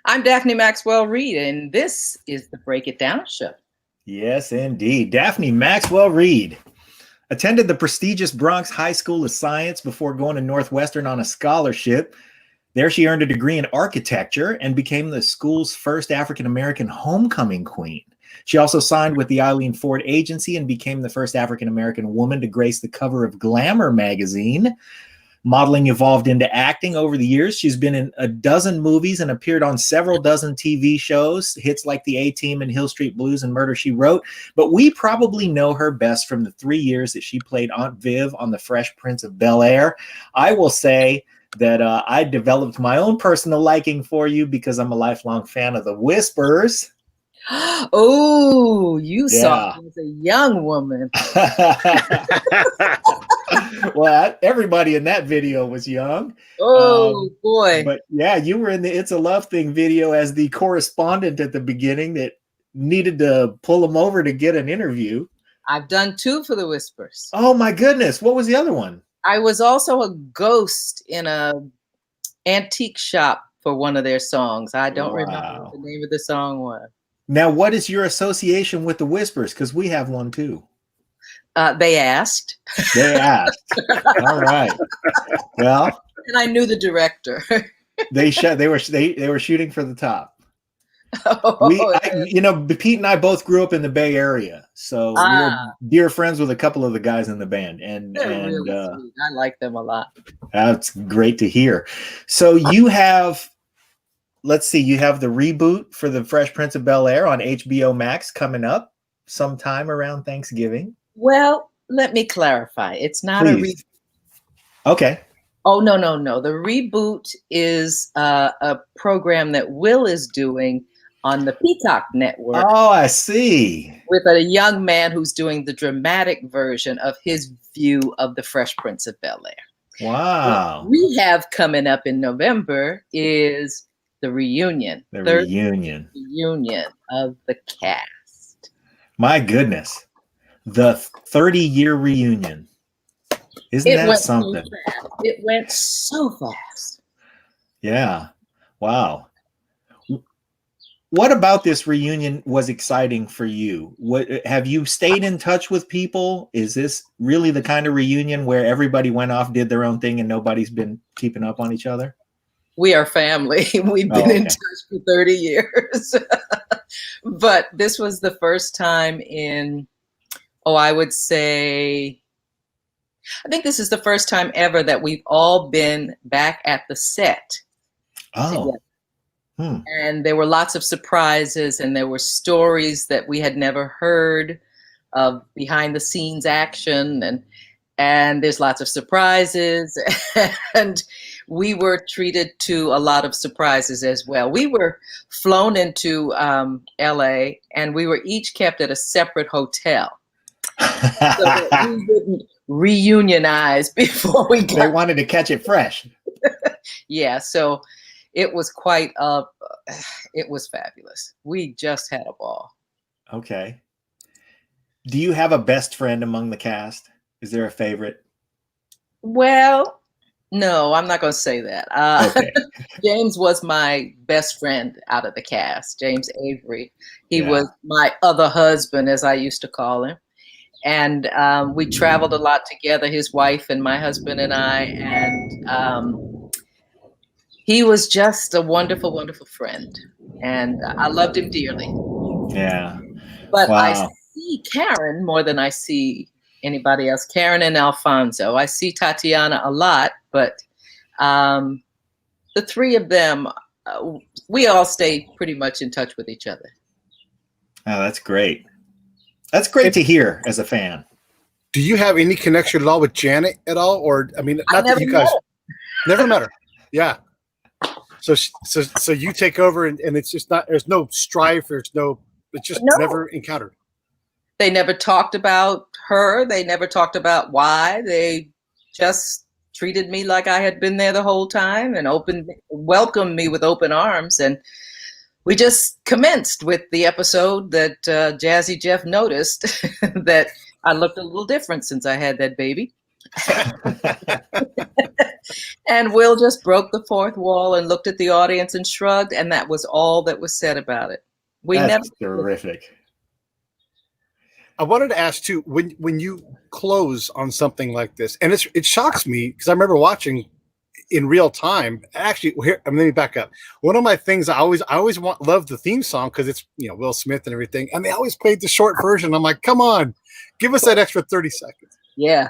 I'm Daphne Maxwell Reid, and this is the Break It Down Show. Yes, indeed. Daphne Maxwell Reid attended the prestigious Bronx High School of Science before going to Northwestern on a scholarship. There she earned a degree in architecture and became the school's first African-American homecoming queen. She also signed with the Eileen Ford Agency and became the first African-American woman to grace the cover of Glamour magazine. Modeling evolved into acting over the years. She's been in a dozen movies and appeared on several dozen TV shows, hits like The A-Team and Hill Street Blues and Murder, She Wrote. But we probably know her best from the 3 years that she played Aunt Viv on The Fresh Prince of Bel-Air. I will say that I developed my own personal liking for you because I'm a lifelong fan of The Whispers. Oh, you saw her as a young woman. Well, everybody in that video was young. Oh, boy. But yeah, you were in the It's a Love Thing video as the correspondent at the beginning that needed to pull them over to get an interview. I've done 2 for The Whispers. Oh, my goodness. What was the other one? I was also a ghost in a antique shop for one of their songs. I don't remember what the name of the song was. Now, what is your association with The Whispers? Because we have one too. They asked. They asked. All right. Well, and I knew the director. They were shooting for the top. Oh, Pete and I both grew up in the Bay Area, so we're dear friends with a couple of the guys in the band, and really sweet. I like them a lot. That's great to hear. So you have. Let's see, you have the reboot for the Fresh Prince of Bel-Air on HBO Max coming up sometime around Thanksgiving. Well, let me clarify. It's not a reboot. Okay. Oh, no. The reboot is a program that Will is doing on the Peacock Network. Oh, I see. With a young man who's doing the dramatic version of his view of the Fresh Prince of Bel-Air. Wow. What we have coming up in November is the reunion. The reunion of the cast. My goodness. The 30-year reunion. Isn't that something? It went so fast. Yeah. Wow. What about this reunion was exciting for you? Have you stayed in touch with people? Is this really the kind of reunion where everybody went off, did their own thing, and nobody's been keeping up on each other? We are family. We've been in touch for 30 years. But this was the first time in, I would say, I think this is the first time ever that we've all been back at the set. Oh. And there were lots of surprises, and there were stories that we had never heard of behind the scenes action, and there's lots of surprises, and we were treated to a lot of surprises as well. We were flown into LA, and we were each kept at a separate hotel so that we wouldn't reunionize before we got. They wanted to catch it fresh. Yeah, so it was it was fabulous. We just had a ball. Okay. Do you have a best friend among the cast? Is there a favorite? Well, no, I'm not going to say that. Okay. James was my best friend out of the cast, James Avery. He was my other husband, as I used to call him. And we traveled a lot together, his wife and my husband and I. And he was just a wonderful, wonderful friend. And I loved him dearly. Yeah. But I see Karen more than I see anybody else. Karen and Alfonso. I see Tatiana a lot, but the 3 of them, we all stay pretty much in touch with each other. Oh, that's great. That's great to hear as a fan. Do you have any connection at all with Janet at all? Or, I mean, not that you guys never met her. Yeah. So you take over and it's just not, there's no strife. It's just never encountered. They never talked about her. They never talked about why. They just treated me like I had been there the whole time and welcomed me with open arms. And we just commenced with the episode that Jazzy Jeff noticed that I looked a little different since I had that baby. And Will just broke the fourth wall and looked at the audience and shrugged, and that was all that was said about it. That's terrific. I wanted to ask too, when you close on something like this, and it shocks me because I remember watching in real time. Actually, here, let me back up. One of my things I always love the theme song because it's Will Smith and everything, and they always played the short version. I'm like, come on, give us that extra 30 seconds. Yeah.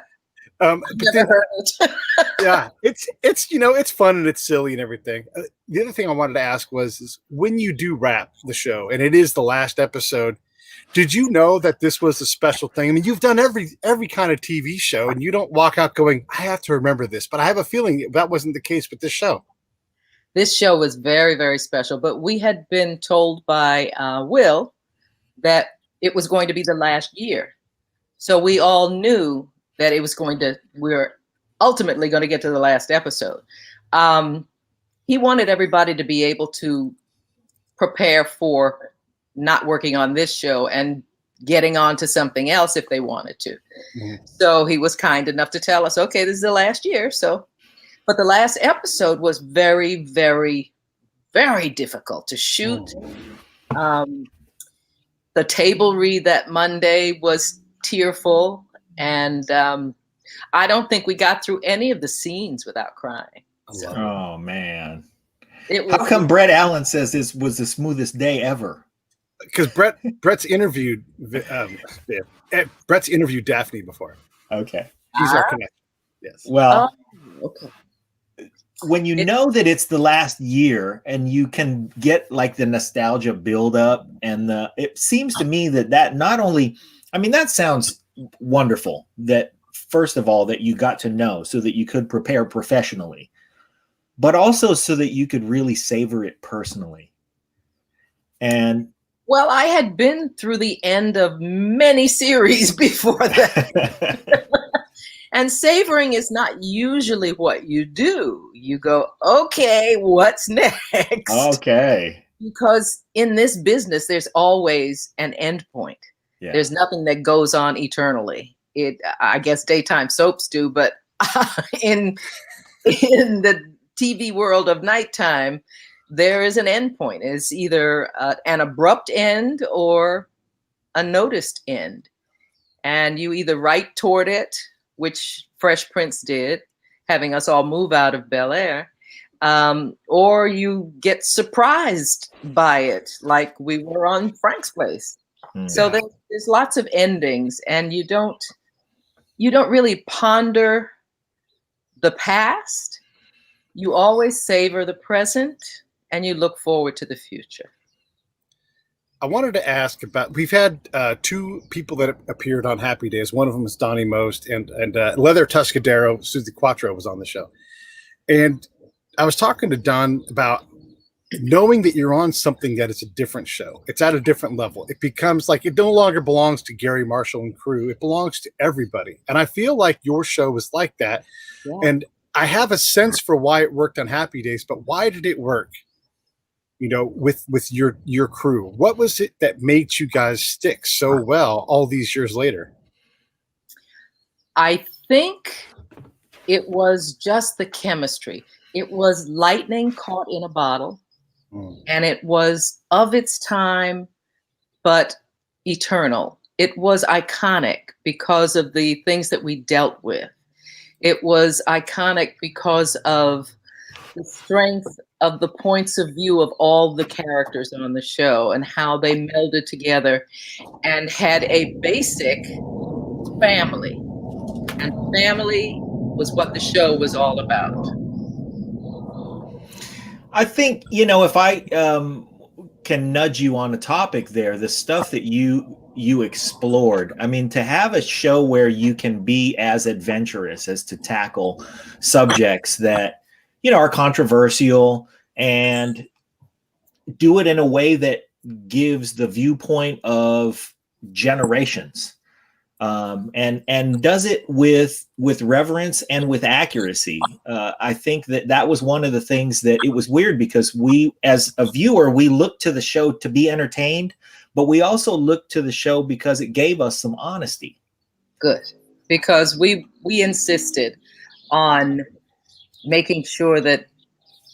But Never heard it. Yeah, it's fun and it's silly and everything. The other thing I wanted to ask is when you do wrap the show and it is the last episode, did you know that this was a special thing? I mean, you've done every kind of TV show, and you don't walk out going, I have to remember this. But I have a feeling that wasn't the case with this show. This show was very, very special. But we had been told by Will that it was going to be the last year. So we all knew that we were ultimately going to get to the last episode. He wanted everybody to be able to prepare for not working on this show and getting on to something else if they wanted to. Mm-hmm. So he was kind enough to tell us, okay, this is the last year. But the last episode was very, very, very difficult to shoot. The table read that Monday was tearful. And I don't think we got through any of the scenes without crying. So. Oh, man. How come Brett Allen says this was the smoothest day ever? Because Brett's interviewed Daphne before. Okay. He's our connection. Yes. Well, okay. When you know that it's the last year and you can get like the nostalgia build up, and it seems to me that not only, I mean, that sounds wonderful that first of all that you got to know so that you could prepare professionally, but also so that you could really savor it personally. And well, I had been through the end of many series before that. And savoring is not usually what you do. You go, okay, what's next? Okay. Because in this business, there's always an end point. Yeah. There's nothing that goes on eternally. I guess daytime soaps do, but in the TV world of nighttime, there is an end point. It's either an abrupt end or a noticed end. And you either write toward it, which Fresh Prince did, having us all move out of Bel-Air, or you get surprised by it, like we were on Frank's Place. Mm-hmm. So there's lots of endings, and you don't really ponder the past. You always savor the present, and you look forward to the future. I wanted to ask about, we've had two people that appeared on Happy Days. One of them is Donnie Most, and Leather Tuscadero, Susie Quattro, was on the show. And I was talking to Don about knowing that you're on something that is a different show. It's at a different level. It becomes like it no longer belongs to Gary Marshall and crew. It belongs to everybody. And I feel like your show was like that. Yeah. And I have a sense for why it worked on Happy Days, but why did it work? With your crew, what was it that made you guys stick so well all these years later? I think it was just the chemistry. It was lightning caught in a bottle, and it was of its time, but eternal. It was iconic because of the things that we dealt with. It was iconic because of the strength of the points of view of all the characters on the show and how they melded together and had a basic family. And family was what the show was all about. I think, if I can nudge you on a topic there, the stuff that you explored, I mean, to have a show where you can be as adventurous as to tackle subjects that are controversial and do it in a way that gives the viewpoint of generations, and does it with reverence and with accuracy. I think that was one of the things that it was weird, because we, as a viewer, we looked to the show to be entertained, but we also looked to the show because it gave us some honesty. Good, because we insisted on making sure that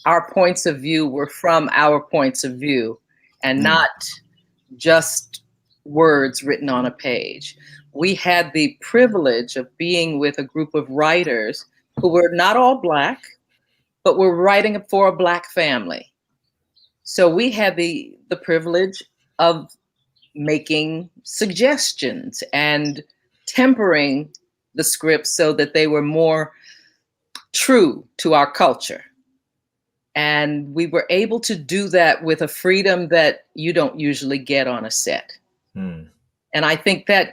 our points of view were from our points of view and not just words written on a page. We had the privilege of being with a group of writers who were not all Black, but were writing for a Black family. So we had the privilege of making suggestions and tempering the scripts so that they were more true to our culture. And we were able to do that with a freedom that you don't usually get on a set. And I think that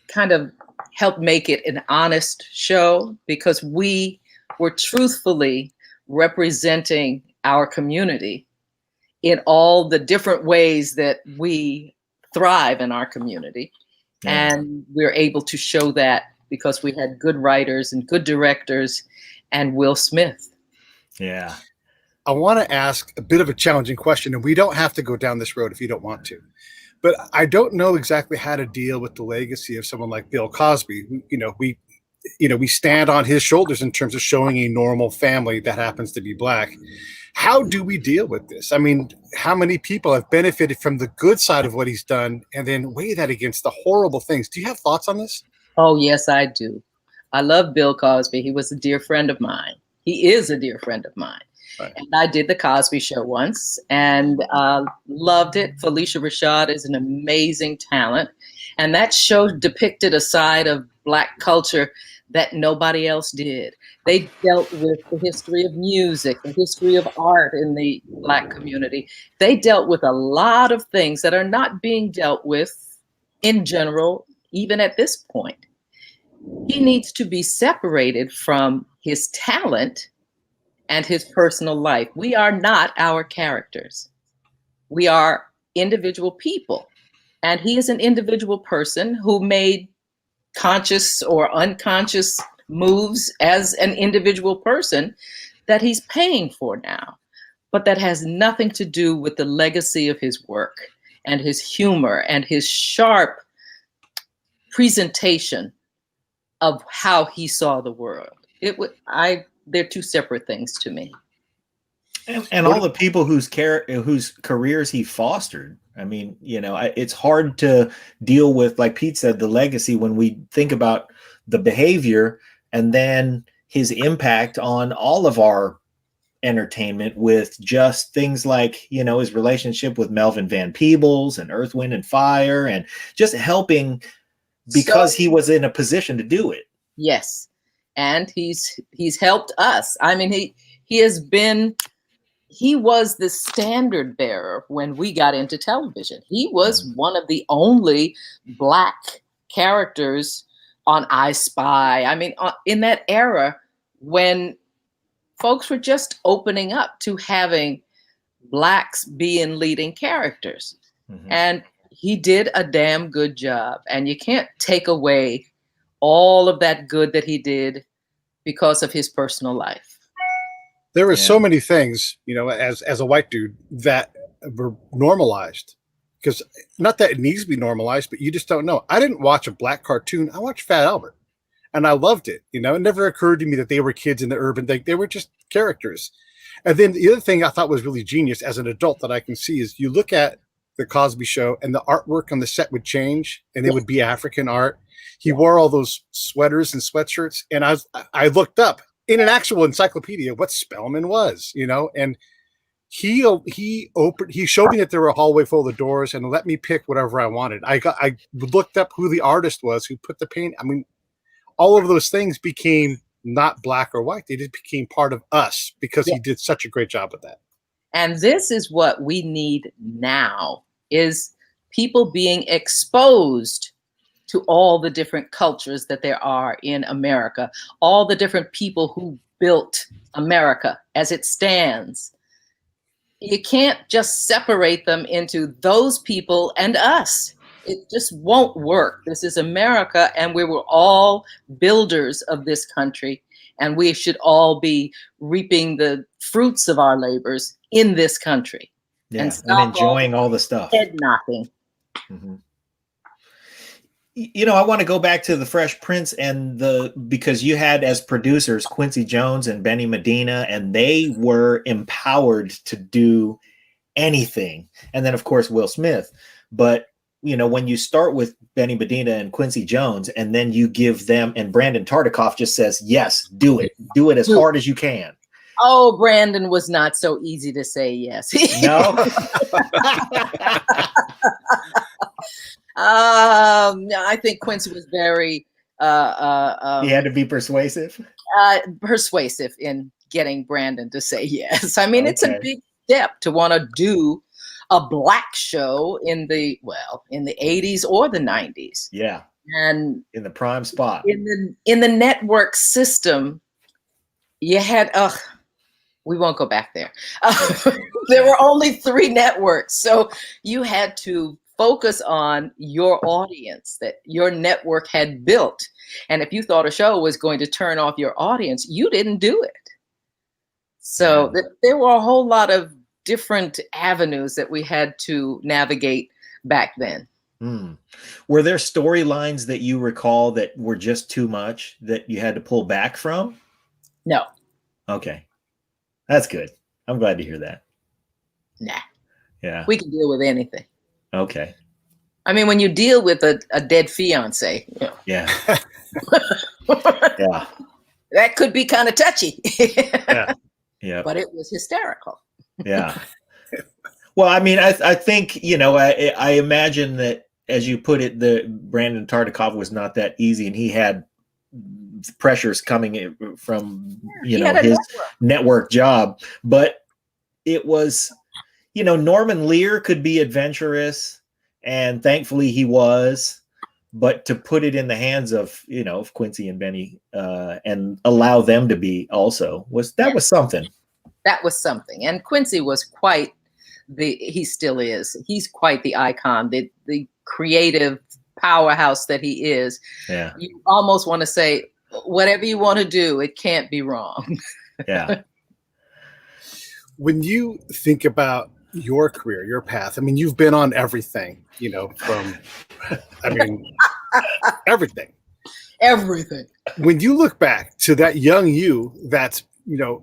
kind of helped make it an honest show, because we were truthfully representing our community in all the different ways that we thrive in our community. And we're able to show that because we had good writers and good directors and Will Smith. Yeah. I want to ask a bit of a challenging question, and we don't have to go down this road if you don't want to. But I don't know exactly how to deal with the legacy of someone like Bill Cosby. We stand on his shoulders in terms of showing a normal family that happens to be Black. How do we deal with this? I mean, how many people have benefited from the good side of what he's done and then weigh that against the horrible things? Do you have thoughts on this? Oh, yes, I do. I love Bill Cosby. He was a dear friend of mine. He is a dear friend of mine. Right. And I did the Cosby Show once and loved it. Felicia Rashad is an amazing talent. And that show depicted a side of Black culture that nobody else did. They dealt with the history of music, the history of art in the Black community. They dealt with a lot of things that are not being dealt with in general, even at this point. He needs to be separated from his talent and his personal life. We are not our characters. We are individual people. And he is an individual person who made conscious or unconscious moves as an individual person that he's paying for now. But that has nothing to do with the legacy of his work and his humor and his sharp presentation of how he saw the world. They're two separate things to me. And all the people whose careers he fostered. I mean, it's hard to deal with, like Pete said, the legacy when we think about the behavior and then his impact on all of our entertainment with just things like, his relationship with Melvin Van Peebles and Earth, Wind and Fire, and just helping because he was in a position to do it. Yes. And he's helped us. I mean, he was the standard bearer when we got into television. He was one of the only Black characters on I Spy. I mean, in that era when folks were just opening up to having Blacks being leading characters. And he did a damn good job. And you can't take away all of that good that he did because of his personal life. There were so many things, as a white dude that were normalized, because not that it needs to be normalized, but you just don't know. I didn't watch a Black cartoon. I watched Fat Albert and I loved it. It never occurred to me that they were kids in the urban thing. They were just characters. And then the other thing I thought was really genius as an adult that I can see is you look at the Cosby Show and the artwork on the set would change and it would be African art. He wore all those sweaters and sweatshirts. And I looked up in an actual encyclopedia what Spellman was, and he showed me that there were a hallway full of doors and let me pick whatever I wanted. I looked up who the artist was who put the paint. I mean, all of those things became not Black or white. They just became part of us because he did such a great job with that. And this is what we need now, is people being exposed to all the different cultures that there are in America, all the different people who built America as it stands. You can't just separate them into those people and us. It just won't work. This is America, and we were all builders of this country, and we should all be reaping the fruits of our labors in this country. And enjoying all the stuff. Head knocking. I want to go back to the Fresh Prince because you had as producers Quincy Jones and Benny Medina, and they were empowered to do anything. And then of course Will Smith. But when you start with Benny Medina and Quincy Jones, and then you give them, and Brandon Tartikoff just says, yes, do it as hard as you can. Oh, Brandon was not so easy to say yes. No. I think Quincy was very he had to be persuasive in getting Brandon to say yes. I mean, Okay. It's a big step to want to do a black show in the 80s or the 90s. Yeah. And in the prime spot. In the network system, you had we won't go back there. There were only 3 networks, so you had to focus on your audience that your network had built. And if you thought a show was going to turn off your audience, you didn't do it. So there were a whole lot of different avenues that we had to navigate back then. Were there storylines that you recall that were just too much that you had to pull back from? No. Okay. That's good. I'm glad to hear that. Nah. Yeah. We can deal with anything. Okay. I mean, when you deal with a dead fiance, Yeah. Yeah. That could be kind of touchy. Yeah. Yeah. But it was hysterical. Yeah. Well, I mean, I think, I imagine that, as you put it, the Brandon Tartikoff was not that easy, and he had pressures coming from, his network job. But it was, Norman Lear could be adventurous, and thankfully he was. But to put it in the hands of, of Quincy and Benny, and allow them to be also was something. That was something. And Quincy was he still is. He's quite the icon, the creative powerhouse that he is. Yeah. You almost want to say, whatever you want to do, it can't be wrong. Yeah. When you think about your career, your path, I mean, you've been on everything, from, everything. Everything. When you look back to that young you that's,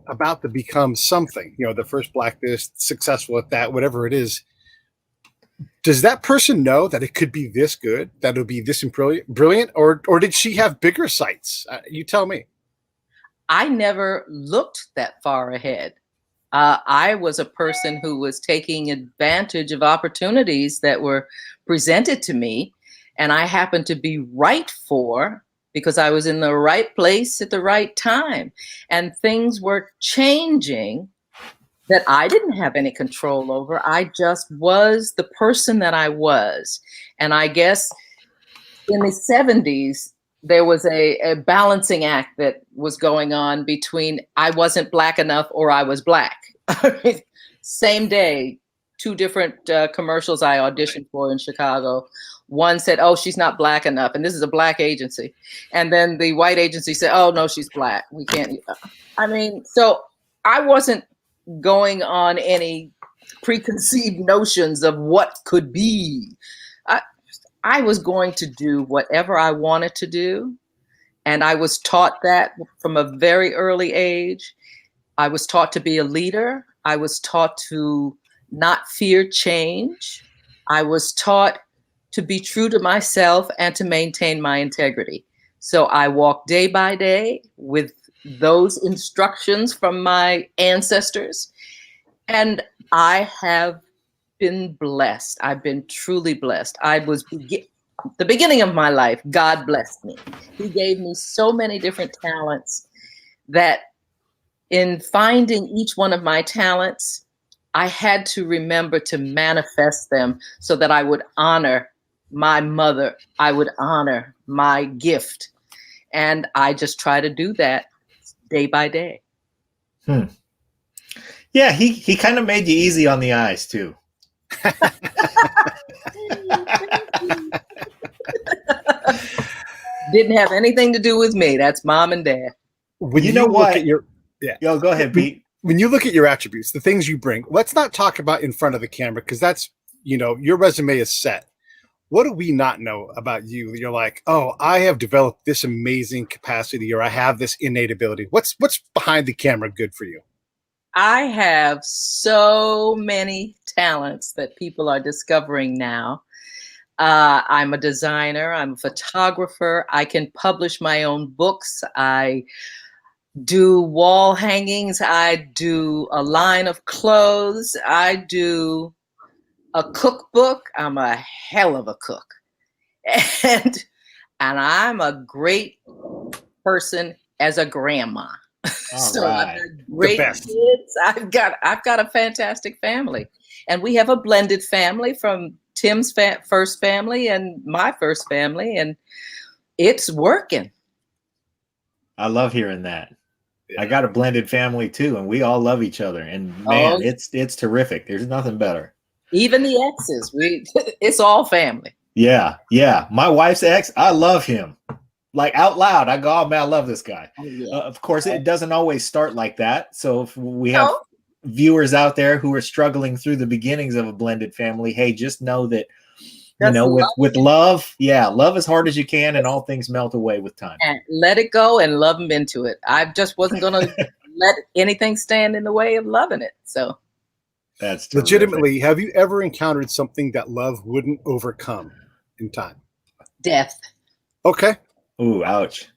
about to become something, the first Black this, successful at that, whatever it is, does that person know that it could be this good, that it'll be this brilliant, or did she have bigger sights? You tell me. I never looked that far ahead. I was a person who was taking advantage of opportunities that were presented to me, and I happened to be right because I was in the right place at the right time, and things were changing that I didn't have any control over. I just was the person that I was. And I guess in the 70s, there was a balancing act that was going on between I wasn't Black enough or I was Black. Same day, 2 different commercials I auditioned for in Chicago. One said, oh, she's not Black enough. And this is a Black agency. And then the white agency said, oh, no, she's Black. We can't. So I wasn't going on any preconceived notions of what could be. I was going to do whatever I wanted to do. And I was taught that from a very early age. I was taught to be a leader. I was taught to not fear change. I was taught to be true to myself and to maintain my integrity. So I walk day by day with those instructions from my ancestors. And I have been blessed. I've been truly blessed. I was the beginning of my life, God blessed me. He gave me so many different talents that in finding each one of my talents, I had to remember to manifest them so that I would honor my mother. I would honor my gift. And I just try to do that day by day. Yeah, he kind of made you easy on the eyes too. Didn't have anything to do with me. That's mom and dad. When you know what? Yo, go ahead, Pete. When you look at your attributes, the things you bring, let's not talk about in front of the camera because that's, your resume is set. what do we not know about you? You're like, oh, I have developed this amazing capacity, or I have this innate ability. What's behind the camera good for you? I have so many talents that people are discovering now. I'm a designer. I'm a photographer. I can publish my own books. I do wall hangings. I do a line of clothes. I do a cookbook. I'm a hell of a cook. And I'm a great person as a grandma. So right. I've got great kids. I've got a fantastic family. And we have a blended family from Tim's first family and my first family, and it's working. I love hearing that. I got a blended family too, and we all love each other. And man, it's terrific. There's nothing better. Even the exes, it's all family. Yeah, yeah. My wife's ex, I love him. Like out loud, I go, oh man, I love this guy. Oh, yeah. Of course, it doesn't always start like that. So if we have viewers out there who are struggling through the beginnings of a blended family, hey, just know that, you know, with love, love as hard as you can, and all things melt away with time. And let it go and love them into it. I just wasn't going to let anything stand in the way of loving it. So that's terrific. Legitimately, have you ever encountered something that love wouldn't overcome in time? Death. Okay. Ooh, ouch.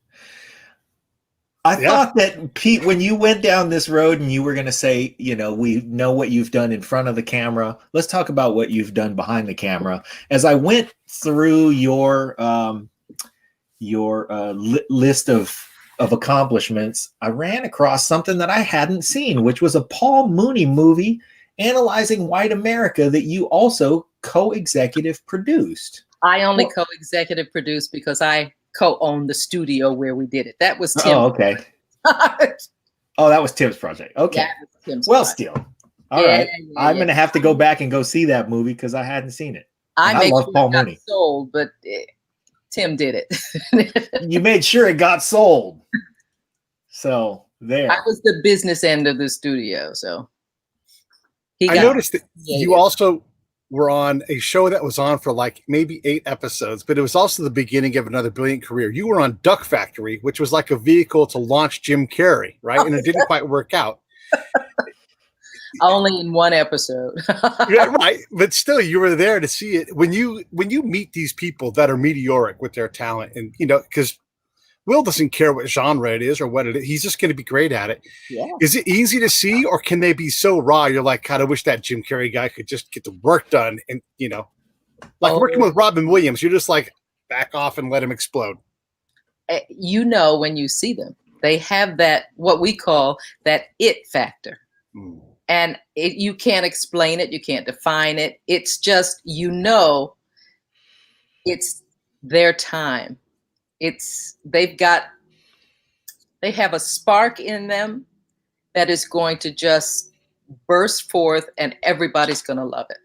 I thought that, Pete, when you went down this road and you were going to say, you know, we know what you've done in front of the camera. Let's talk about what you've done behind the camera. As I went through your list of accomplishments, I ran across something that I hadn't seen, which was a Paul Mooney movie analyzing white America that you also co-executive produced. I only co-executive produced because I co-owned the studio where we did it. That was Tim. Oh, okay. Oh, that was Tim's project. Okay. Yeah, Tim's project. Still. All right. I'm going to have to go back and go see that movie because I hadn't seen it. I love Paul Mooney. Sold, but Tim did it. You made sure it got sold. So there. I was the business end of the studio. So I noticed that you also were on a show that was on for like maybe 8 episodes, but it was also the beginning of another brilliant career. You were on Duck Factory, which was like a vehicle to launch Jim Carrey, right? And it didn't quite work out. Only in 1 episode. Yeah, right. But still, you were there to see it. When you meet these people that are meteoric with their talent, and you know, because Will doesn't care what genre it is or what it is. He's just going to be great at it. Yeah. Is it easy to see, or can they be so raw? You're like, God, I wish that Jim Carrey guy could just get the work done. And, you know, like working with Robin Williams, you're just like, back off and let him explode. You know, when you see them, they have that, what we call that it factor. Mm. And you can't explain it. You can't define it. It's just, you know, it's their time. They have a spark in them that is going to just burst forth, and everybody's going to love it.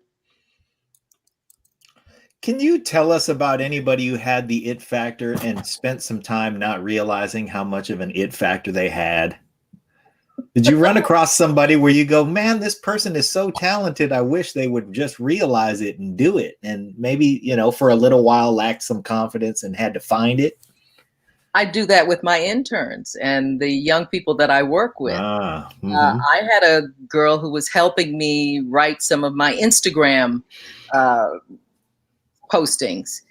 Can you tell us about anybody who had the it factor and spent some time not realizing how much of an it factor they had? Did you run across somebody where you go, man, this person is so talented, I wish they would just realize it and do it, and maybe, you know, for a little while lacked some confidence and had to find it? I do that with my interns and the young people that I work with. I had a girl who was helping me write some of my Instagram postings,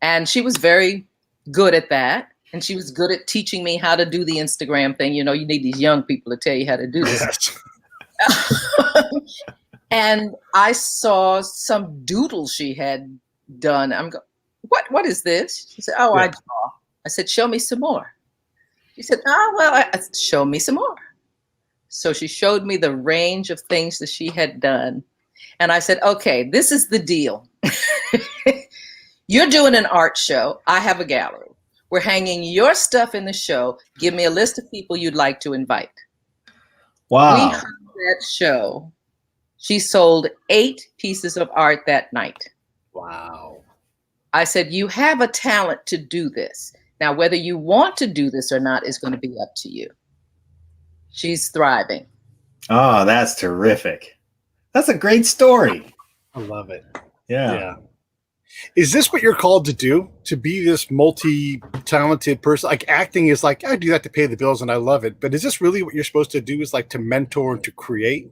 and she was very good at that. And she was good at teaching me how to do the Instagram thing. You know, you need these young people to tell you how to do this. Yes. And I saw some doodle she had done. I'm going, what is this? She said, oh, yeah. I draw. I said, show me some more. She said, oh, well, show me some more. So she showed me the range of things that she had done. And I said, okay, this is the deal. You're doing an art show. I have a gallery. We're hanging your stuff in the show. Give me a list of people you'd like to invite. Wow. We heard that show. She sold 8 pieces of art that night. Wow. I said, you have a talent to do this. Now, whether you want to do this or not is going to be up to you. She's thriving. Oh, that's terrific. That's a great story. I love it. Yeah. Is this what you're called to do? To be this multi-talented person? Like acting is like, I do that to pay the bills and I love it. But is this really what you're supposed to do, is like to mentor and to create?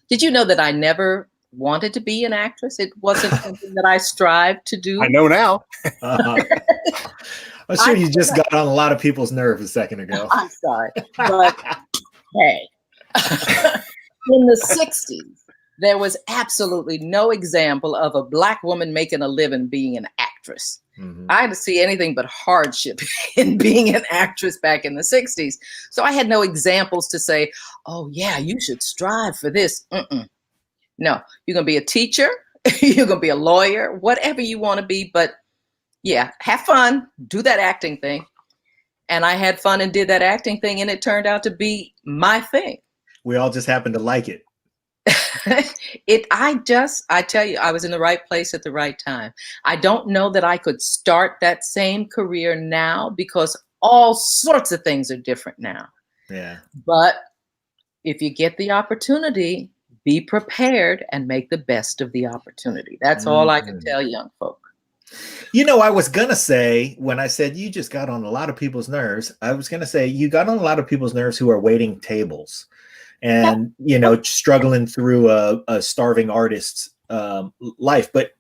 Did you know that I never wanted to be an actress? It wasn't something that I strived to do. I know now. I'm sure you just got on a lot of people's nerves a second ago. I'm sorry. But hey, in the 60s, there was absolutely no example of a Black woman making a living being an actress. Mm-hmm. I didn't see anything but hardship in being an actress back in the 60s. So I had no examples to say, oh, yeah, you should strive for this. No, you're going to be a teacher. You're going to be a lawyer, whatever you want to be. But yeah, have fun. Do that acting thing. And I had fun and did that acting thing. And it turned out to be my thing. We all just happened to like it. I tell you, I was in the right place at the right time. I don't know that I could start that same career now because all sorts of things are different now. Yeah. But if you get the opportunity, be prepared and make the best of the opportunity. That's all I can tell young folk. You know, I was going to say, when I said you just got on a lot of people's nerves, I was going to say you got on a lot of people's nerves who are waiting tables. And, you know, struggling through a starving artist's life. But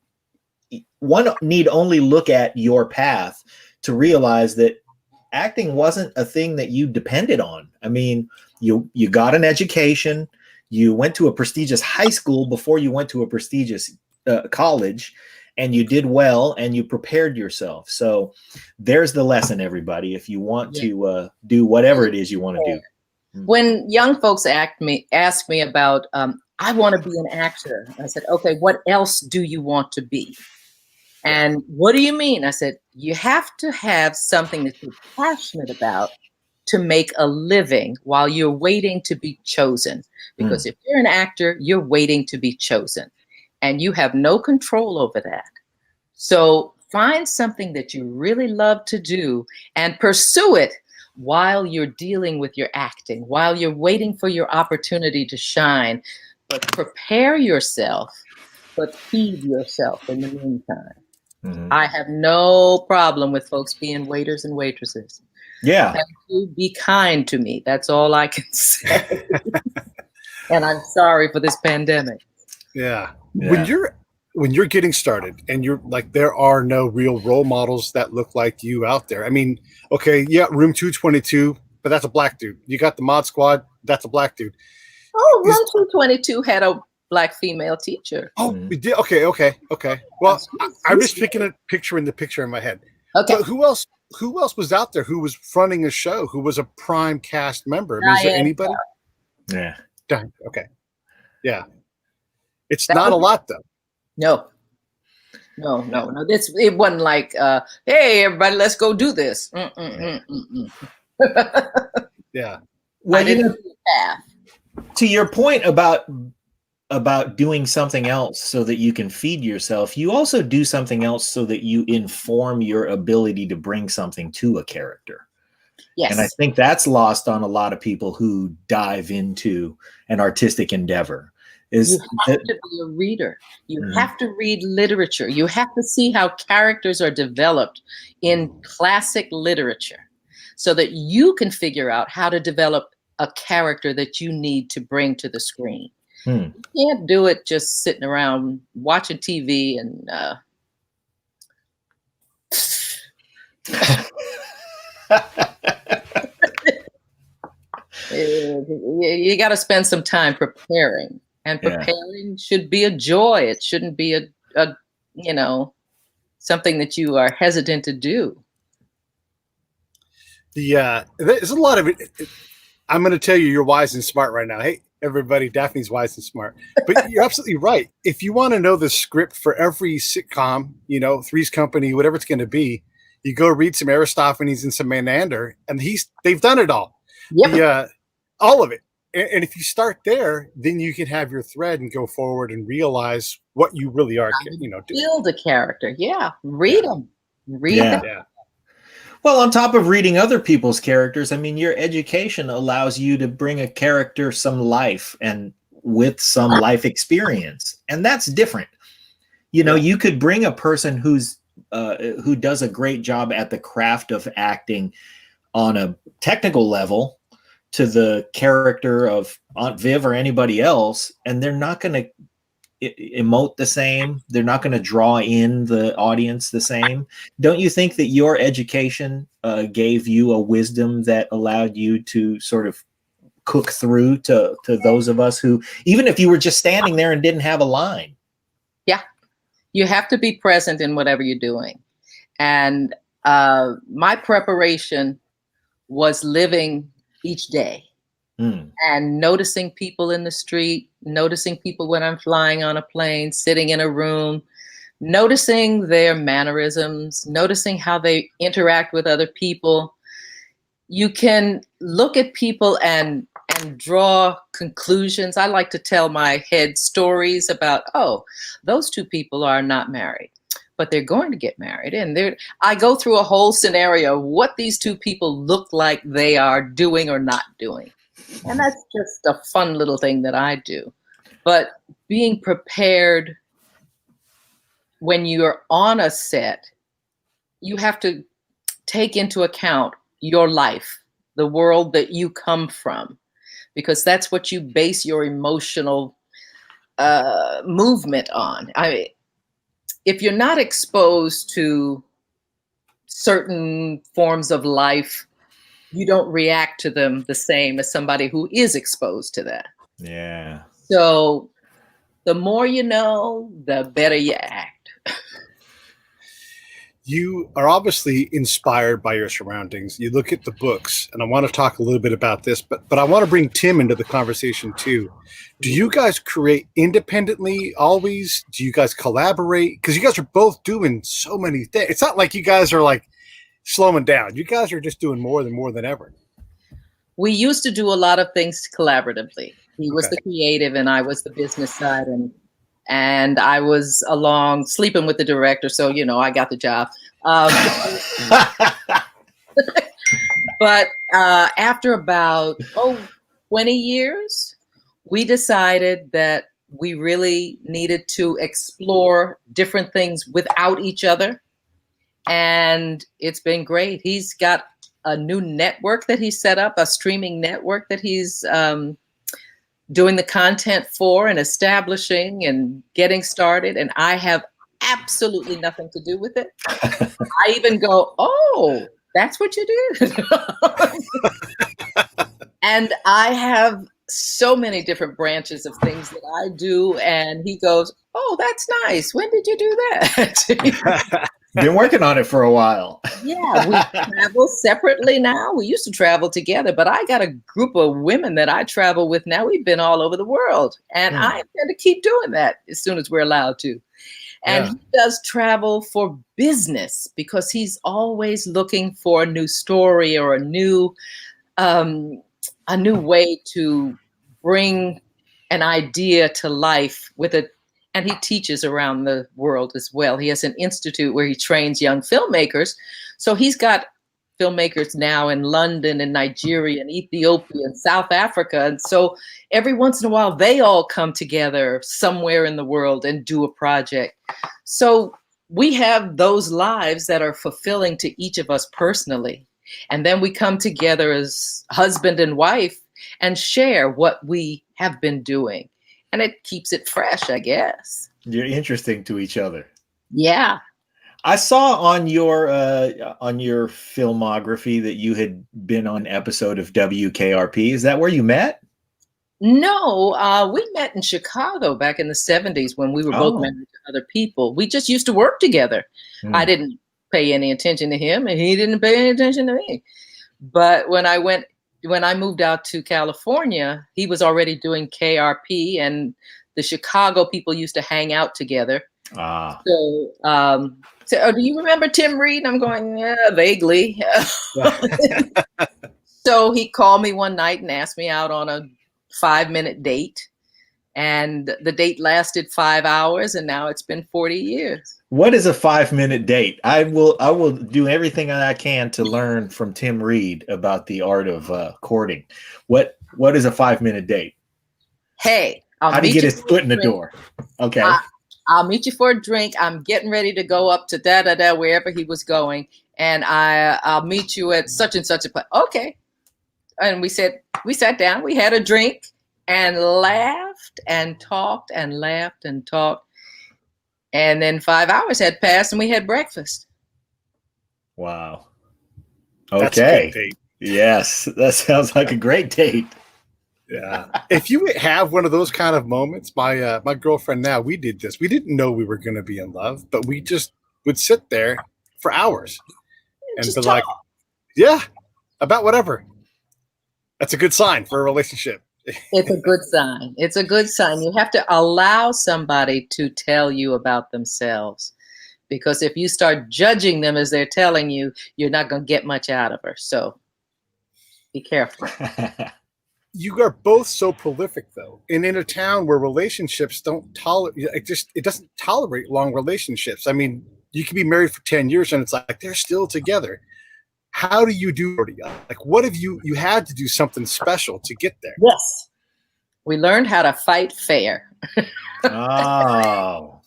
one need only look at your path to realize that acting wasn't a thing that you depended on. I mean, you got an education, you went to a prestigious high school before you went to a prestigious college, and you did well and you prepared yourself. So there's the lesson, everybody, if you want to do whatever it is you want to do. When young folks ask me about, I want to be an actor, I said, okay, what else do you want to be? And what do you mean? I said, you have to have something that you're passionate about to make a living while you're waiting to be chosen. Because if you're an actor, you're waiting to be chosen and you have no control over that. So find something that you really love to do and pursue it while you're dealing with your acting, while you're waiting for your opportunity to shine. But prepare yourself, but feed yourself in the meantime. Mm-hmm. I have no problem with folks being waiters and waitresses. Yeah. Thank you. Be kind to me. That's all I can say. And I'm sorry for this pandemic. Yeah. When you're getting started and you're like, there are no real role models that look like you out there. I mean, okay, yeah, Room 222, but that's a Black dude. You got the Mod Squad, that's a Black dude. Oh, Room 222 had a Black female teacher. Oh, we did. Okay. Well, I'm just picking a picture in the picture in my head. Okay. But who else was out there who was fronting a show, who was a prime cast member? I mean, is there anybody? Yeah. Okay. Yeah. It's not a lot though. No. It wasn't like, hey, everybody, let's go do this. Yeah. Well, to your point about doing something else so that you can feed yourself, you also do something else so that you inform your ability to bring something to a character. Yes. And I think that's lost on a lot of people who dive into an artistic endeavor. You have to be a reader. You have to read literature. You have to see how characters are developed in classic literature so that you can figure out how to develop a character that you need to bring to the screen. You can't do it just sitting around watching TV and you got to spend some time preparing. And preparing should be a joy. It shouldn't be a something that you are hesitant to do. There's a lot of it. I'm going to tell you, you're wise and smart right now. Hey, everybody, Daphne's wise and smart. But you're absolutely right. If you want to know the script for every sitcom, Three's Company, whatever it's going to be, you go read some Aristophanes and some Menander, and they've done it all. Yep. All of it. And if you start there, then you can have your thread and go forward and realize what you really are, build a character. Yeah. Read them. Read them. Yeah. Well, on top of reading other people's characters, I mean, your education allows you to bring a character some life and with some life experience. And that's different. You know, you could bring a person who does a great job at the craft of acting on a technical level to the character of Aunt Viv or anybody else, and they're not going to emote the same. They're not going to draw in the audience the same. Don't you think that your education gave you a wisdom that allowed you to sort of cook through to those of us who, even if you were just standing there and didn't have a line? Yeah, you have to be present in whatever you're doing. And my preparation was living each day and noticing people in the street, noticing people when I'm flying on a plane, sitting in a room, noticing their mannerisms, noticing how they interact with other people. You can look at people and draw conclusions. I like to tell my head stories about, oh, those two people are not married, but they're going to get married. And I go through a whole scenario, what these two people look like they are doing or not doing. And that's just a fun little thing that I do. But being prepared when you're on a set, you have to take into account your life, the world that you come from, because that's what you base your emotional movement on. If you're not exposed to certain forms of life, you don't react to them the same as somebody who is exposed to that. Yeah. So the more you know, the better you act. You are obviously inspired by your surroundings. You look at the books, and I want to talk a little bit about this, but I want to bring Tim into the conversation too. Do you guys create independently always? Do you guys collaborate? Because you guys are both doing so many things. It's not like you guys are like slowing down. You guys are just doing more than ever. We used to do a lot of things collaboratively. He was the creative and I was the business side, and I was along sleeping with the director. So, you know, I got the job. But after about 20 years, we decided that we really needed to explore different things without each other. And it's been great. He's got a new network that he set up, a streaming network that he's doing the content for and establishing and getting started. And I have absolutely nothing to do with it. I even go, oh, that's what you do. And I have so many different branches of things that I do. And he goes, oh, that's nice. When did you do that? Been working on it for a while. Yeah, we travel separately now. We used to travel together, but I got a group of women that I travel with now. We've been all over the world, and I intend to keep doing that as soon as we're allowed to. And he does travel for business because he's always looking for a new story or a new way to bring an idea to life with it. And he teaches around the world as well. He has an institute where he trains young filmmakers. So he's got filmmakers now in London and Nigeria and Ethiopia and South Africa. And so every once in a while, they all come together somewhere in the world and do a project. So we have those lives that are fulfilling to each of us personally. And then we come together as husband and wife and share what we have been doing. And it keeps it fresh, I guess. You're interesting to each other. Yeah. I saw on your filmography that you had been on an episode of WKRP. Is that where you met? No, we met in Chicago back in the 70s when we were both married to other people. We just used to work together. I didn't pay any attention to him and he didn't pay any attention to me. But when I moved out to California, he was already doing KRP, and the Chicago people used to hang out together. So, do you remember Tim Reid? I'm going, yeah, vaguely. So he called me one night and asked me out on a 5-minute date. And the date lasted 5 hours, and now it's been 40 years. What is a 5-minute date? I will do everything that I can to learn from Tim Reid about the art of courting. What is a 5-minute date? Hey, how do you get his foot in the door? Okay. I'll meet you for a drink. I'm getting ready to go up to da-da-da, wherever he was going. And I'll meet you at such and such a place. Okay. And we sat down, we had a drink and laughed and talked and laughed and talked. And then 5 hours had passed and we had breakfast. Wow. That's a Okay. good date. Yes, that sounds like a great date. Yeah. If you have one of those kind of moments, my girlfriend now, we did this. We didn't know we were going to be in love, but we just would sit there for hours and Just be talk. like, yeah, about whatever. That's a good sign for a relationship. It's a good sign. It's a good sign. You have to allow somebody to tell you about themselves, because if you start judging them as they're telling you, you're not going to get much out of her. So be careful. You are both so prolific, though, and in a town where relationships don't tolerate, it doesn't tolerate long relationships. I mean, you can be married for 10 years and it's like they're still together. How do you do? Like, what have you had to do something special to get there? Yes. We learned how to fight fair. Oh,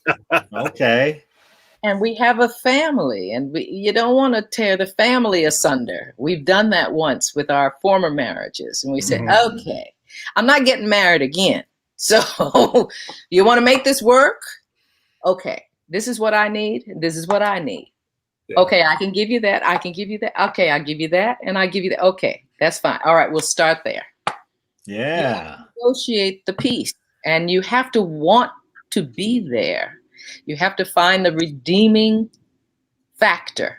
okay. And we have a family, and you don't want to tear the family asunder. We've done that once with our former marriages. And we said, okay, I'm not getting married again. So you want to make this work? Okay, this is what I need. This is what I need. Yeah. Okay, I can give you that. I can give you that. Okay, I'll give you that. And I give you that. Okay, that's fine. All right, we'll start there. Yeah. Negotiate the peace. And you have to want to be there. You have to find the redeeming factor,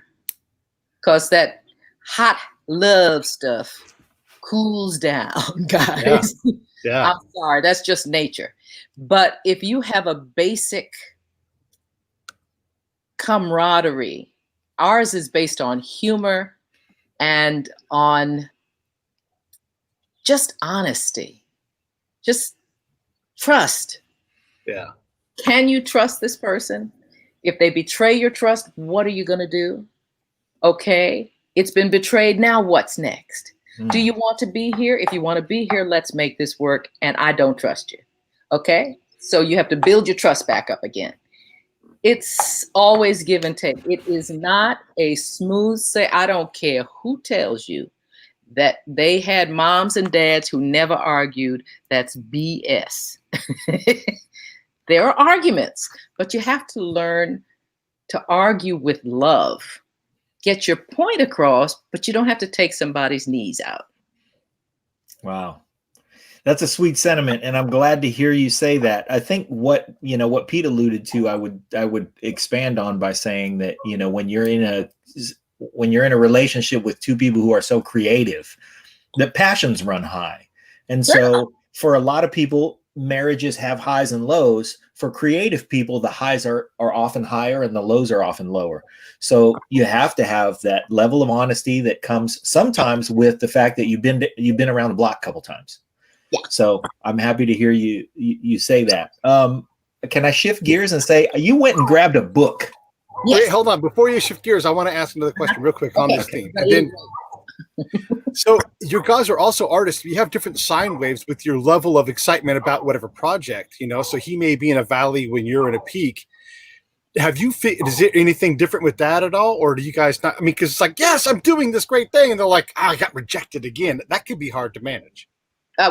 because that hot love stuff cools down, guys. Yeah. I'm sorry, that's just nature. But if you have a basic camaraderie, ours is based on humor and on just honesty, just trust. Yeah. Can you trust this person? If they betray your trust, what are you going to do? Okay, it's been betrayed. Now what's next? Do you want to be here? If you want to be here, let's make this work. And I don't trust you. Okay, so you have to build your trust back up again. It's always give and take. It is not a smooth say. I don't care who tells you that they had moms and dads who never argued. That's BS. There are arguments, but you have to learn to argue with love. Get your point across, but you don't have to take somebody's knees out. Wow. That's a sweet sentiment, and I'm glad to hear you say that. I think what Pete alluded to, I would expand on by saying that, when you're in a relationship with two people who are so creative, that passions run high. And so for a lot of people, marriages have highs and lows. For creative people, the highs are often higher and the lows are often lower. So you have to have that level of honesty that comes sometimes with the fact that you've been around the block a couple times. Yeah. So I'm happy to hear you say that. Can I shift gears and say you went and grabbed a book? Yes. Wait, hold on. Before you shift gears, I want to ask another question real quick on this theme. And then, so you guys are also artists. You have different sine waves with your level of excitement about whatever project, so he may be in a valley when you're in a peak. Is there anything different with that at all? Or do you guys not? I mean, because it's like, yes, I'm doing this great thing. And they're like, I got rejected again. That could be hard to manage.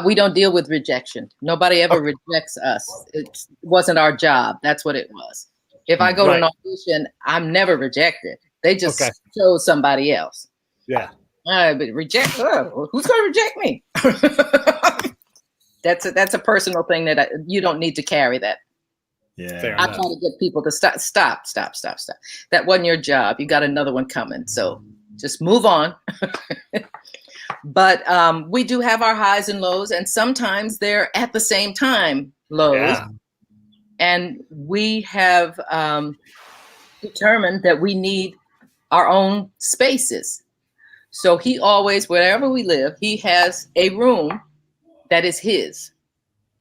We don't deal with rejection. Nobody ever rejects us. It wasn't our job. That's what it was. If I go to an audition, I'm never rejected. They just chose somebody else. Yeah. But reject her. Who's going to reject me? That's a personal thing that you don't need to carry that. Yeah. I try to get people to stop. That wasn't your job. You got another one coming. So just move on. But we do have our highs and lows, and sometimes they're at the same time lows. Yeah. And we have determined that we need our own spaces. So he always, wherever we live, he has a room that is his.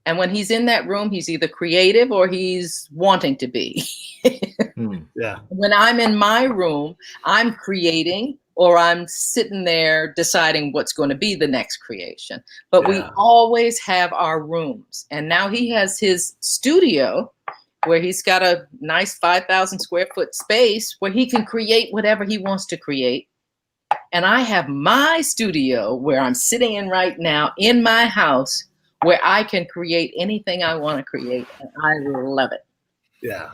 And when he's in that room, he's either creative or he's wanting to be. Yeah. When I'm in my room, I'm creating or I'm sitting there deciding what's going to be the next creation. But we always have our rooms. And now he has his studio where he's got a nice 5,000 square foot space where he can create whatever he wants to create. And I have my studio where I'm sitting in right now in my house where I can create anything I want to create. And I love it. Yeah.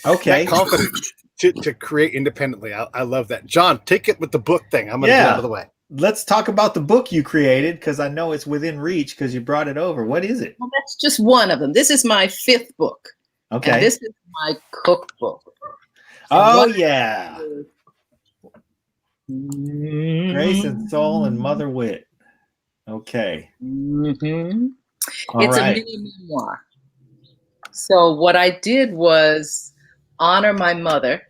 Okay. That confidence to create independently. I love that. John, take it with the book thing. I'm going to get out of the way. Let's talk about the book you created, because I know it's within reach because you brought it over. What is it? Well, that's just one of them. This is my 5th book. Okay. And this is my cookbook. Oh, yeah. Grace and Soul and Mother Wit. Okay. Mm-hmm. It's a mini memoir. So what I did was honor my mother,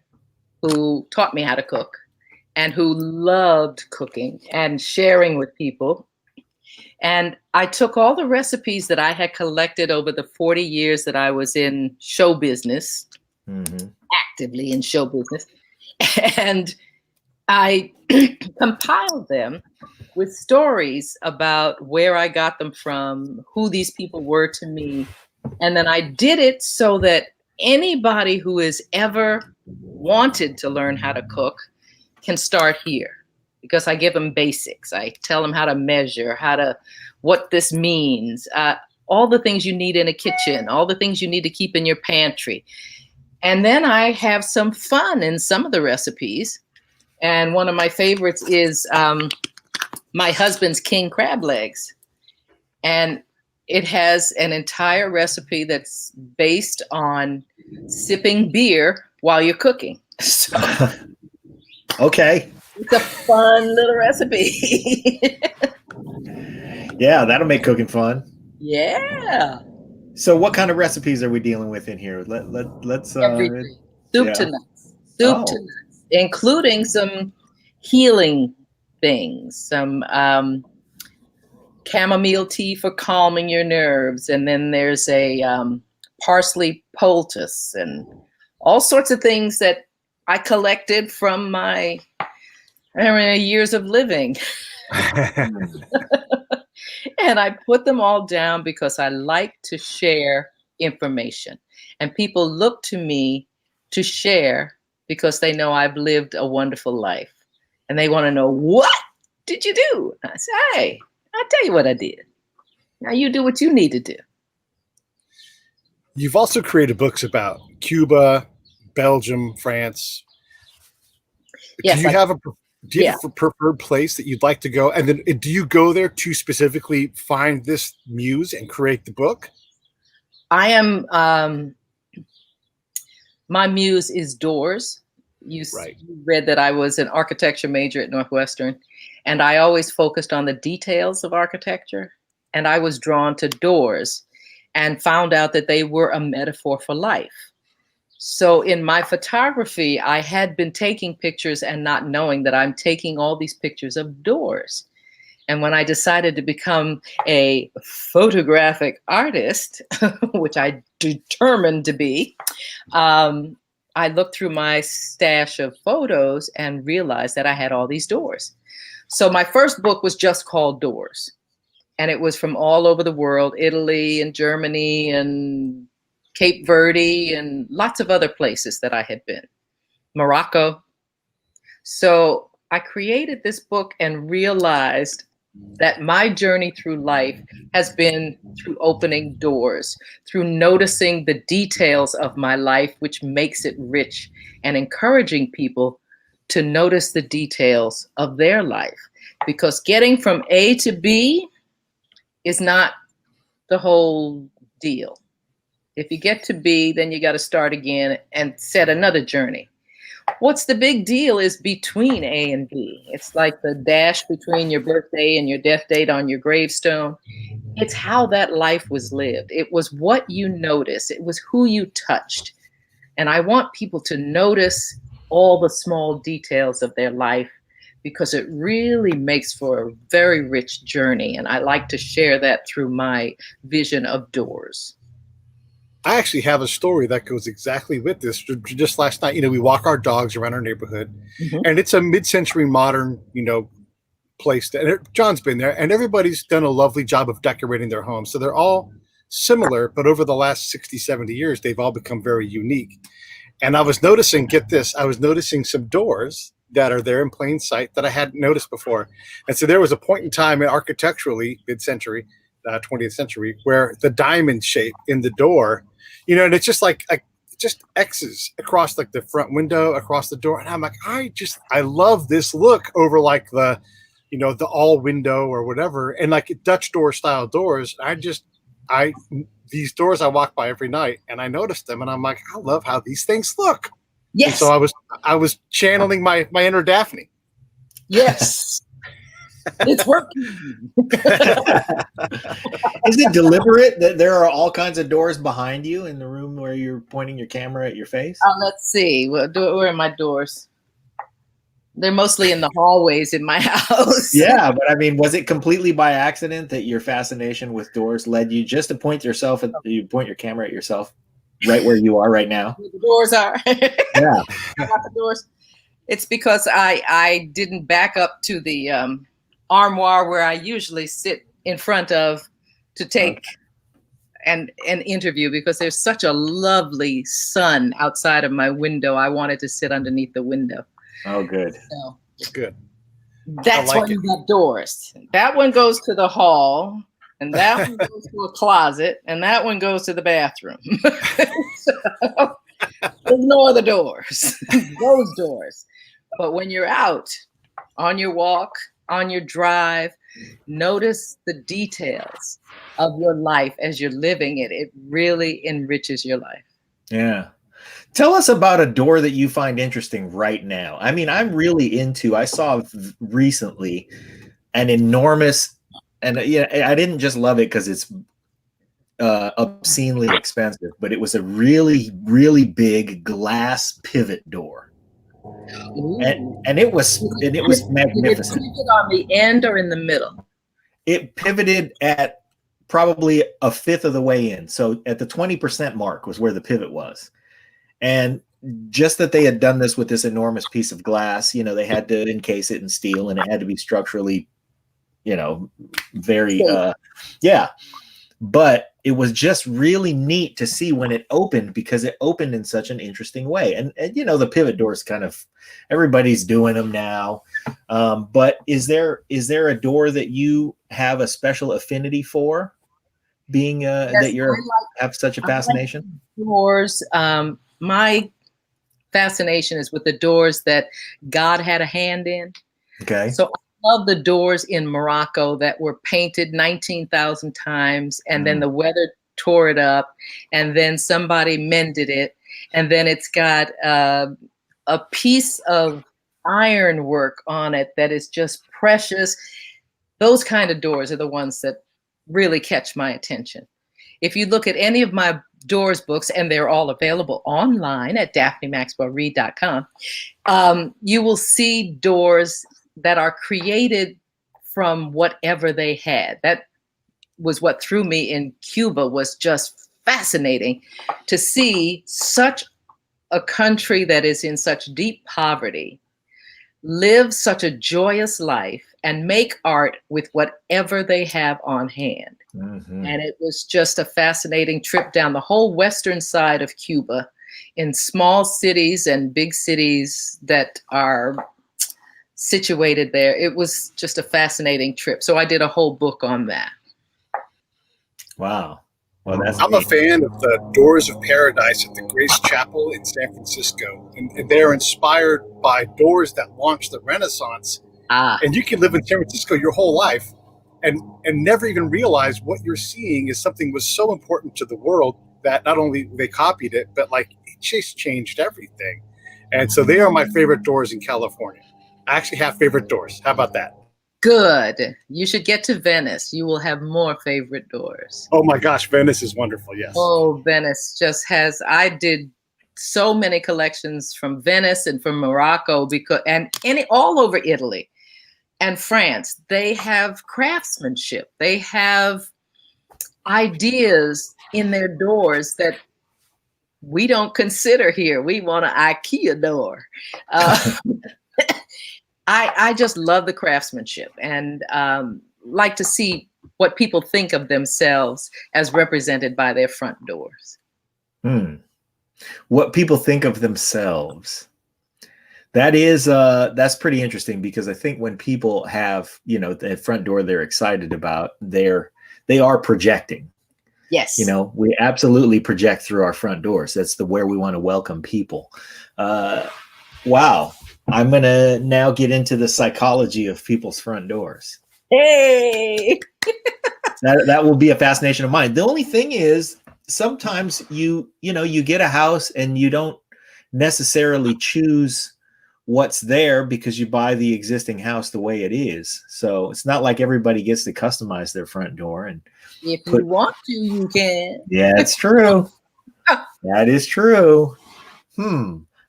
who taught me how to cook and who loved cooking and sharing with people. And I took all the recipes that I had collected over the 40 years that I was in show business, actively in show business, and I compiled them with stories about where I got them from, who these people were to me. And then I did it so that anybody who has ever wanted to learn how to cook can start here, because I give them basics. I tell them how to measure, what this means, all the things you need in a kitchen, all the things you need to keep in your pantry. And then I have some fun in some of the recipes. And one of my favorites is my husband's king crab legs. And it has an entire recipe that's based on sipping beer while you're cooking. So okay. It's a fun little recipe. Yeah, that'll make cooking fun. Yeah. So what kind of recipes are we dealing with in here? Let's everything. Soup to nuts. Soup to nuts, including some healing things, some chamomile tea for calming your nerves, and then there's a parsley poultice and all sorts of things that I collected from my years of living. And I put them all down because I like to share information. And people look to me to share because they know I've lived a wonderful life. And they want to know, what did you do? And I say, hey, I'll tell you what I did. Now you do what you need to do. You've also created books about Cuba, Belgium, France. Yes, do you have a preferred place that you'd like to go? And then do you go there to specifically find this muse and create the book? I am, my muse is doors. You read that I was an architecture major at Northwestern, and I always focused on the details of architecture. And I was drawn to doors and found out that they were a metaphor for life. So in my photography, I had been taking pictures and not knowing that I'm taking all these pictures of doors. And when I decided to become a photographic artist, which I determined to be, I looked through my stash of photos and realized that I had all these doors. So my first book was just called Doors. And it was from all over the world, Italy and Germany and Cape Verde and lots of other places that I had been, Morocco. So I created this book and realized that my journey through life has been through opening doors, through noticing the details of my life, which makes it rich, and encouraging people to notice the details of their life. Because getting from A to B is not the whole deal. If you get to B, then you got to start again and set another journey. What's the big deal is between A and B. It's like the dash between your birthday and your death date on your gravestone. It's how that life was lived. It was what you noticed. It was who you touched. And I want people to notice all the small details of their life, because it really makes for a very rich journey. And I like to share that through my vision of doors. I actually have a story that goes exactly with this. Just last night, we walk our dogs around our neighborhood, and it's a mid-century modern, place. John's been there, and everybody's done a lovely job of decorating their homes. So they're all similar, but over the last 60, 70 years, they've all become very unique. And I was noticing, get this, I was noticing some doors that are there in plain sight that I hadn't noticed before. And so there was a point in time architecturally, mid-century, 20th century, where the diamond shape in the door, you know, and it's just like just X's across like the front window, across the door. And I'm like, I love this look over like the, you know, the all window or whatever. And like Dutch door style doors, these doors I walk by every night and I noticed them and I'm like, I love how these things look. Yes. And so I was channeling my inner Daphne. Yes. It's working. Is it deliberate that there are all kinds of doors behind you in the room where you're pointing your camera at your face? Let's see. Where are my doors? They're mostly in the hallways in my house. Yeah, but I mean, was it completely by accident that your fascination with doors led you just to point your camera at yourself right where you are right now? Where the doors are. Yeah. Not the doors. It's because I didn't back up to the armoire where I usually sit in front of to take an interview, because there's such a lovely sun outside of my window. I wanted to sit underneath the window. Oh, good. So good. That's why you got doors. That one goes to the hall, and that one goes to a closet, and that one goes to the bathroom. So, there's no other doors. Those doors. But when you're out on your walk, on your drive, notice the details of your life as you're living it. It really enriches your life. Yeah. Tell us about a door that you find interesting right now. I mean, I'm really into, I saw recently an enormous, and I didn't just love it because it's obscenely expensive, but it was a really, really big glass pivot door. And it was magnificent. Did it pivot on the end or in the middle? It pivoted at probably a fifth of the way in. So at the 20% mark was where the pivot was. And just that they had done this with this enormous piece of glass, you know, they had to encase it in steel and it had to be structurally, you know, very, but it was just really neat to see when it opened, because it opened in such an interesting way. And you know, the pivot doors kind of, everybody's doing them now. But is there a door that you have a special affinity for, being that you're have such a fascination? Doors. My fascination is with the doors that God had a hand in. Okay. So I love the doors in Morocco that were painted 19,000 times, and then the weather tore it up, and then somebody mended it, and then it's got a piece of ironwork on it that is just precious. Those kind of doors are the ones that really catch my attention. If you look at any of my doors books, and they're all available online at DaphneMaxwellReid.com, you will see doors that are created from whatever they had. That was what threw me in Cuba, was just fascinating to see such a country that is in such deep poverty live such a joyous life and make art with whatever they have on hand. Mm-hmm. And it was just a fascinating trip down the whole western side of Cuba, in small cities and big cities that are situated there. It was just a fascinating trip. So I did a whole book on that. Wow. Well, I'm a fan of the Doors of Paradise at the Grace Chapel in San Francisco. And they're inspired by doors that launched the Renaissance. And you can live in San Francisco your whole life and never even realize what you're seeing is something was so important to the world that not only they copied it, but like it just changed everything. And so they are my favorite doors in California. I actually have favorite doors. How about that? Good. You should get to Venice. You will have more favorite doors. Oh my gosh, Venice is wonderful. Yes. Oh, Venice just has, I did so many collections from Venice and from Morocco, because all over Italy and France. They have craftsmanship. They have ideas in their doors that we don't consider here. We want an IKEA door. I just love the craftsmanship, and like to see what people think of themselves as represented by their front doors. What people think of themselves. That's pretty interesting, because I think when people have, the front door they're excited about, they are projecting. Yes. We absolutely project through our front doors. That's where we want to welcome people. Wow. I'm going to now get into the psychology of people's front doors. Hey. That will be a fascination of mine. The only thing is, sometimes you get a house and you don't necessarily choose what's there because you buy the existing house the way it is. So it's not like everybody gets to customize their front door. And if you want to, you can. Yeah, it's true. That is true.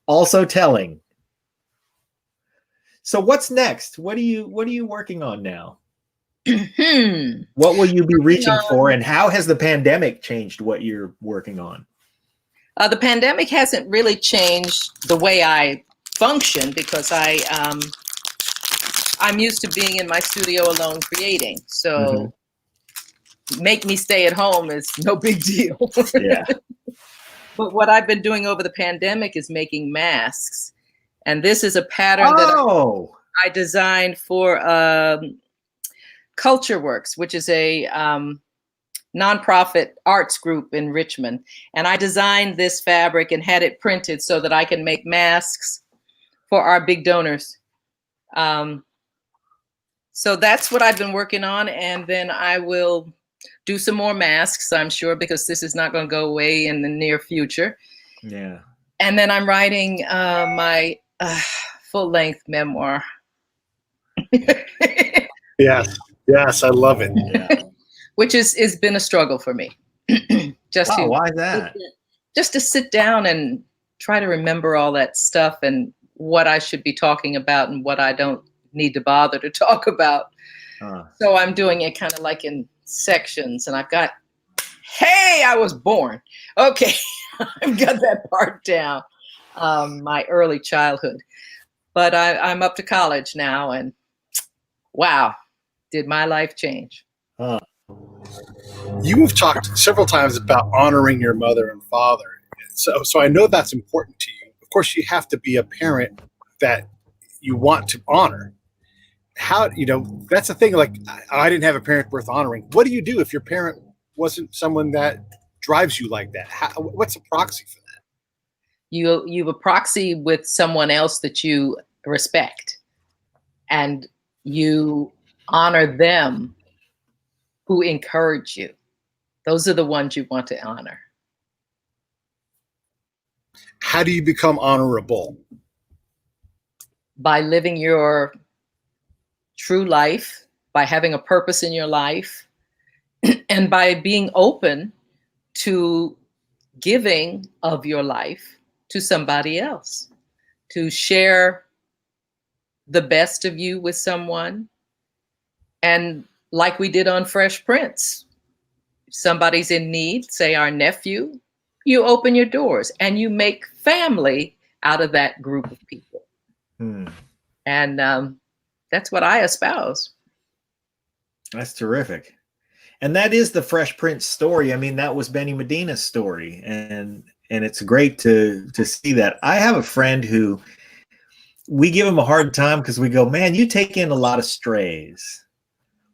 Also telling. So what's next? What are you working on now? What will you be reaching for, and how has the pandemic changed what you're working on? The pandemic hasn't really changed the way I function, because I'm used to being in my studio alone creating. So make me stay at home is no big deal. Yeah. But what I've been doing over the pandemic is making masks. And this is a pattern that I designed for Culture Works, which is a nonprofit arts group in Richmond. And I designed this fabric and had it printed so that I can make masks for our big donors. So that's what I've been working on. And then I will do some more masks, I'm sure, because this is not going to go away in the near future. Yeah. And then I'm writing my full-length memoir. Yes, I love it. Yeah. Which is been a struggle for me. Why is that? Just to sit down and try to remember all that stuff and what I should be talking about and what I don't need to bother to talk about. So I'm doing it kind of like in sections, and I've got, hey, I was born. Okay, I've got that part down, my early childhood. But I'm up to college now, and wow, did my life change. You have talked several times about honoring your mother and father. So I know that's important to you. Of course, you have to be a parent that you want to honor. How, that's the thing. Like, I didn't have a parent worth honoring. What do you do if your parent wasn't someone that drives you like that? What's a proxy for that? You have a proxy with someone else that you respect, and you honor them who encourage you. Those are the ones you want to honor. How do you become honorable? By living your true life, by having a purpose in your life, and by being open to giving of your life to somebody else, to share the best of you with someone. And like we did on Fresh Prince, if somebody's in need, say our nephew, you open your doors and you make family out of that group of people. And that's what I espouse. That's terrific. And that is the Fresh Prince story. I mean, that was Benny Medina's story. And it's great to see that. I have a friend who, we give him a hard time because we go, man, you take in a lot of strays.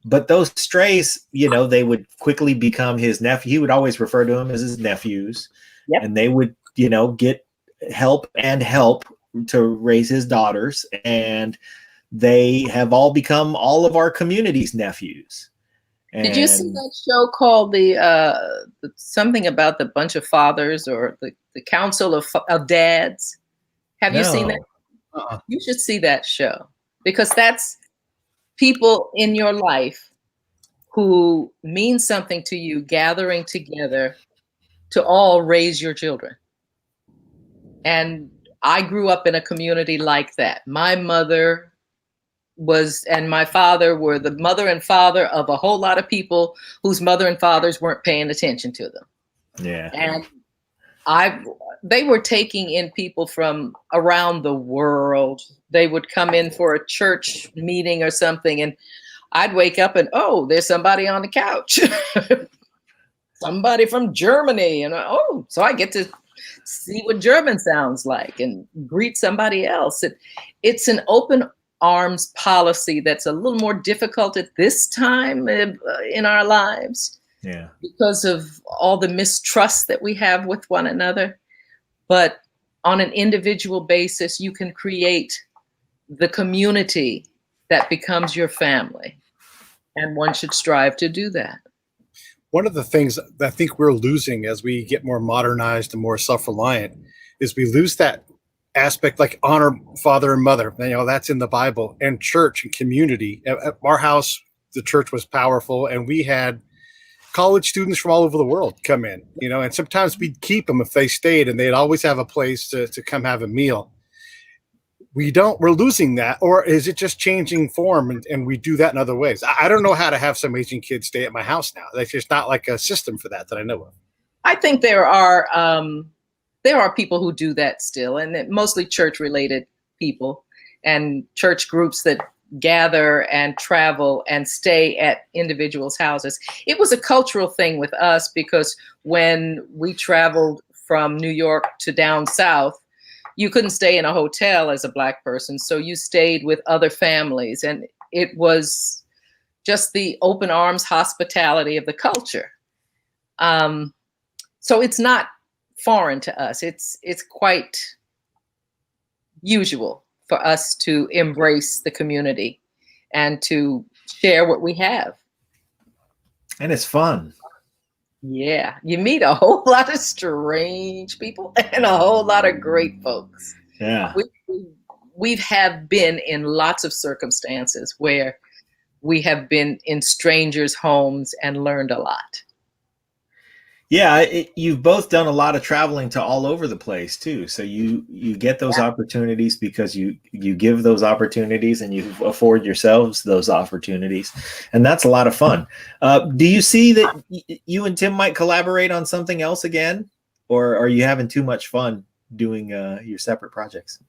But those strays, they would quickly become his nephew. He would always refer to them as his nephews. Yep. And they would, get help to raise his daughters. And they have all become all of our community's nephews. Did you see that show called the something about the bunch of fathers, or the Council of Dads? Have you seen that? You should see that show, because that's people in your life who mean something to you gathering together to all raise your children. And I grew up in a community like that. My mother and my father were the mother and father of a whole lot of people whose mother and fathers weren't paying attention to them. Yeah. And they were taking in people from around the world. They would come in for a church meeting or something, and I'd wake up and, oh, there's somebody on the couch. Somebody from Germany. And so I get to see what German sounds like and greet somebody else. It's an open arms policy that's a little more difficult at this time in our lives. Yeah. Because of all the mistrust that we have with one another. But on an individual basis, you can create the community that becomes your family. And one should strive to do that. One of the things that I think we're losing as we get more modernized and more self-reliant is we lose that aspect, like honor father and mother. You know, that's in the Bible, and church and community. At our house, the church was powerful, and we had college students from all over the world come in, you know, and sometimes we'd keep them if they stayed, and they'd always have a place to come have a meal. We're losing that, or is it just changing form and we do that in other ways? I don't know how to have some Asian kids stay at my house now. There's just not like a system for that I know of. I think there are people who do that still, and mostly church-related people and church groups that gather and travel and stay at individuals' houses. It was a cultural thing with us because when we traveled from New York to down south, you couldn't stay in a hotel as a Black person, so you stayed with other families, and it was just the open arms hospitality of the culture. So it's not foreign to us. It's quite usual for us to embrace the community and to share what we have. And it's fun. Yeah, you meet a whole lot of strange people and a whole lot of great folks. Yeah. We have been in lots of circumstances where we have been in strangers' homes and learned a lot. Yeah, you've both done a lot of traveling to all over the place too. So you get those opportunities because you give those opportunities and you afford yourselves those opportunities. And that's a lot of fun. Do you see that you and Tim might collaborate on something else again? Or are you having too much fun doing your separate projects?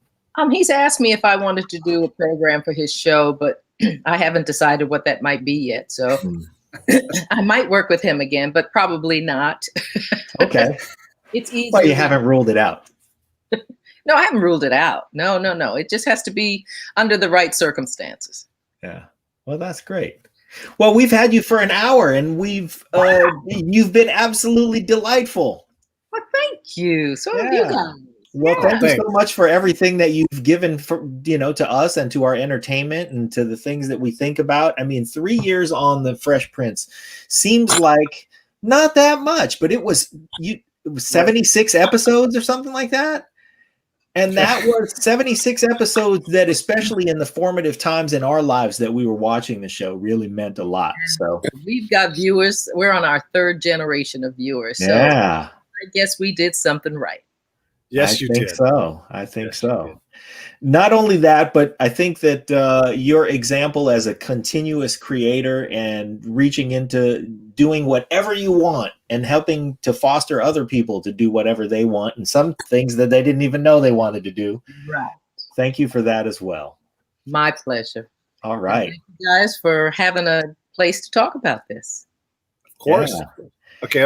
He's asked me if I wanted to do a program for his show, but I haven't decided what that might be yet. So I might work with him again, but probably not. Okay. It's easy. Well, you haven't ruled it out. No, I haven't ruled it out. No. It just has to be under the right circumstances. Yeah. Well, that's great. Well, we've had you for an hour and you've been absolutely delightful. Well, thank you. So have you guys. Well, thank you so much for everything that you've given to us and to our entertainment and to the things that we think about. I mean, 3 years on the Fresh Prince seems like not that much, but it was 76 episodes or something like that. And that was 76 episodes that, especially in the formative times in our lives that we were watching the show, really meant a lot. So we've got viewers. We're on our third generation of viewers. So yeah, I guess we did something right. Yes, you did. I think so. Not only that, but I think that your example as a continuous creator and reaching into doing whatever you want and helping to foster other people to do whatever they want and some things that they didn't even know they wanted to do. Right. Thank you for that as well. My pleasure. All right. Thank you guys for having a place to talk about this. Of course. Yeah. Okay.